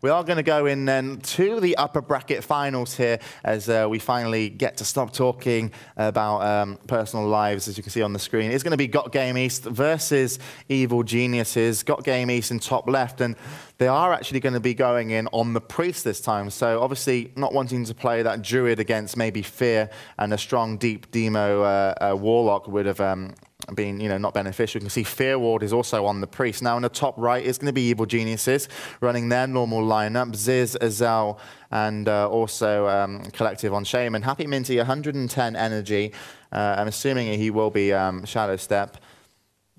we are going to go in then to the upper bracket finals here as we finally get to stop talking about personal lives, as you can see on the screen. It's going to be GotGame East versus Evil Geniuses. GotGame East in top left, and they are actually going to be going in on the Priest this time. So obviously not wanting to play that Druid against maybe Fear and a strong deep Demo Warlock would have been, not beneficial. You can see Fear Ward is also on the Priest. Now in the top right is going to be Evil Geniuses running their normal lineup. Ziz, Azel, and also Collective on Shaman. Happy Minty, 110 energy. I'm assuming he will be Shadow Step,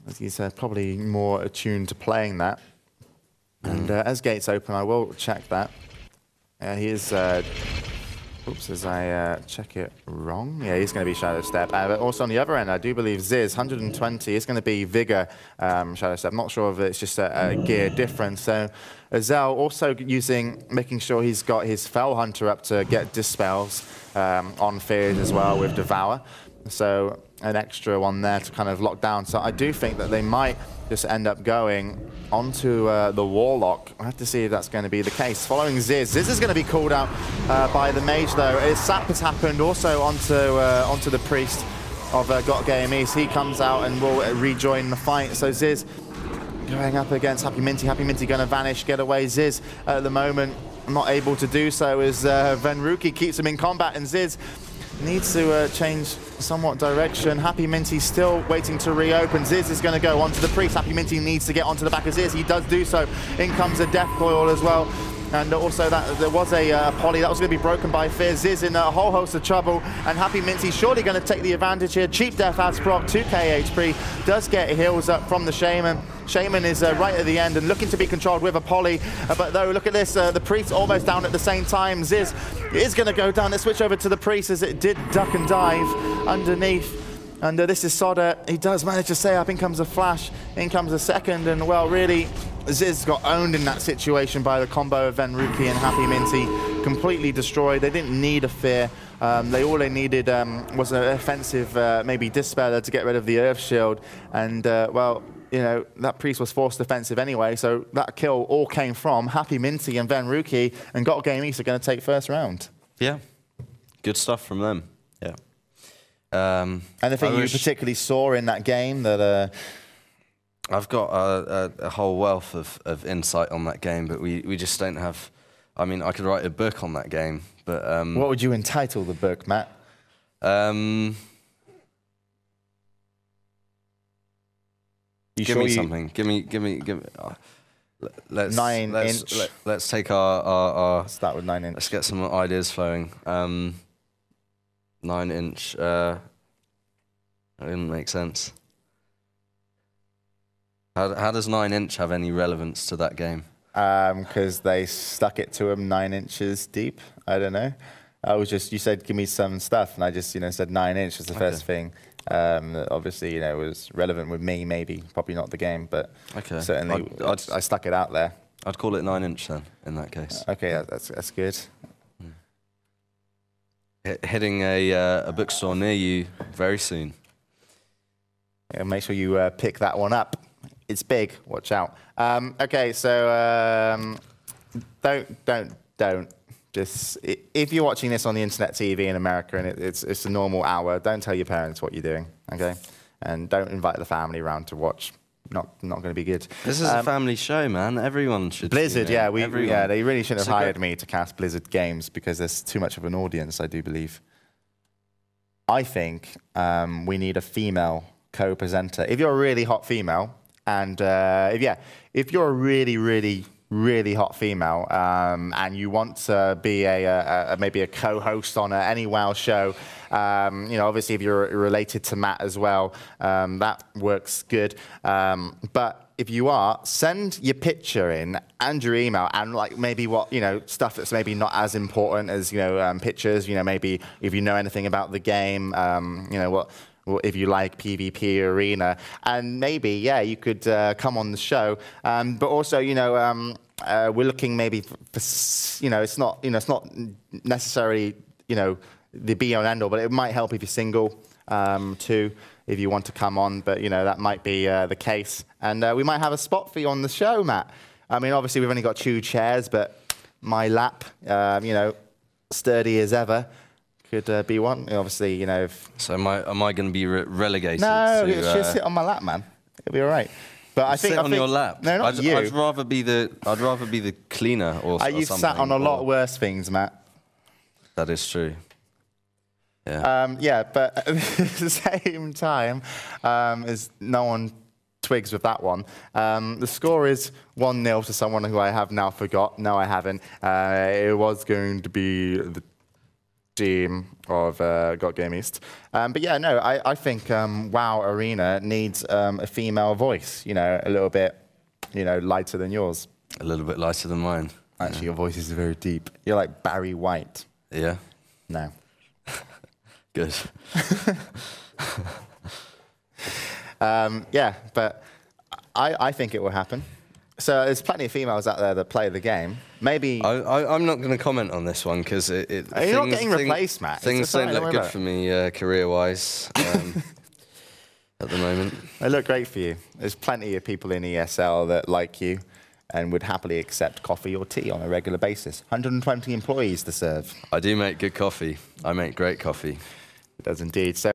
as he's probably more attuned to playing that. And as gates open, I will check that. He is... oops, as I check it wrong. Yeah, he's going to be Shadow Step. But also on the other end, I do believe Ziz, 120, is going to be Vigor Shadow Step. I'm not sure if it's just a gear difference. So Azel also making sure he's got his Fell Hunter up to get Dispels on Fears as well with Devour. So an extra one there to kind of lock down. So I do think that they might just end up going onto the Warlock. I have to see if that's going to be the case. Following Ziz. Ziz is going to be called out by the Mage, though. His sap has happened also onto the Priest of GotGame East. He comes out and will rejoin the fight. So Ziz going up against Happy Minty. Happy Minty going to vanish, get away. Ziz at the moment not able to do so as Venruki keeps him in combat, and Ziz needs to change somewhat direction. Happy Minty still waiting to reopen. Ziz is going to go onto the Priest. Happy Minty needs to get onto the back of Ziz. He does do so. In comes a Death Coil as well. And also there was a poly that was going to be broken by Fear. Ziz in a whole host of trouble. And Happy Minty surely going to take the advantage here. Cheap Death adds proc, 2k HP. Does get heals up from the Shaman. Shaman is right at the end and looking to be controlled with a poly. But though, look at this, the Priest almost down at the same time. Ziz is going to go down. Let's switch over to the Priest as it did duck and dive underneath. And this is Sodder. He does manage to stay up. In comes a flash. In comes a second. And well, really, Ziz got owned in that situation by the combo of Venruki and Happy Minty. Completely destroyed. They didn't need a Fear. All they needed was an offensive, maybe Dispeller to get rid of the Earth Shield. And, well, that Priest was forced defensive anyway, so that kill all came from Happy Minty and Venruki, and GotGame East are going to take first round. Yeah. Good stuff from them. Yeah. Anything you particularly saw in that game that... I've got a whole wealth of insight on that game, but we just don't have... I mean, I could write a book on that game, but... what would you entitle the book, Matt? Give me something. Give me. Let's 9 inch. Let's take our start with 9 inch. Let's get some ideas flowing. 9 inch. That didn't make sense. How does 9 inch have any relevance to that game? Because they stuck it to him 9 inches deep. I don't know. You said give me some stuff, and I just said 9 inch was the first thing. Obviously, was relevant with me, maybe. Probably not the game, but certainly I stuck it out there. I'd call it 9 inch then, in that case. Okay, that's good. Hitting a bookstore near you very soon. Yeah, make sure you pick that one up. It's big, watch out. Okay, so don't. Just, if you're watching this on the internet TV in America and it's a normal hour, don't tell your parents what you're doing, okay? And don't invite the family around to watch. Not going to be good. This is a family show, man. Everyone should. Blizzard, yeah, they really shouldn't have hired me to cast Blizzard games because there's too much of an audience, I do believe. I think we need a female co-presenter. If you're a really hot female, and if you're a really hot female, and you want to be maybe a co-host on any WoW show, obviously if you're related to Matt as well, that works good. But if you are, send your picture in and your email and maybe what stuff that's maybe not as important as pictures. Maybe if you know anything about the game, if you like PvP arena, and maybe you could come on the show. But also we're looking maybe for it's not necessarily the be all and end all, but it might help if you're single too, if you want to come on. But that might be the case, and we might have a spot for you on the show, Matt. I mean, obviously we've only got 2 chairs, but my lap, you know, sturdy as ever, could be one. Obviously, you know. So am I going to be relegated? No, to, just sit on my lap, man. It'll be all right. But I think sit on your lap. No, not you. I'd rather be the cleaner or something. You've sat on a lot worse things, Matt. That is true. Yeah. Yeah, but at the same time, as no one twigs with that one, the score is 1-0 to someone who I have now forgot. No, I haven't. It was going to be the team of GotGame East. But yeah, no, I think WoW Arena needs a female voice, you know, a little bit, you know, lighter than yours. A little bit lighter than mine. Actually, your voice is very deep. You're like Barry White. Yeah? No. Good. Yeah, but I think it will happen. So there's plenty of females out there that play the game. Maybe I'm not going to comment on this one because you're not getting replaced, Matt. Things don't look good for me career-wise at the moment. They look great for you. There's plenty of people in ESL that like you and would happily accept coffee or tea on a regular basis. 120 employees to serve. I do make good coffee. I make great coffee. It does indeed. So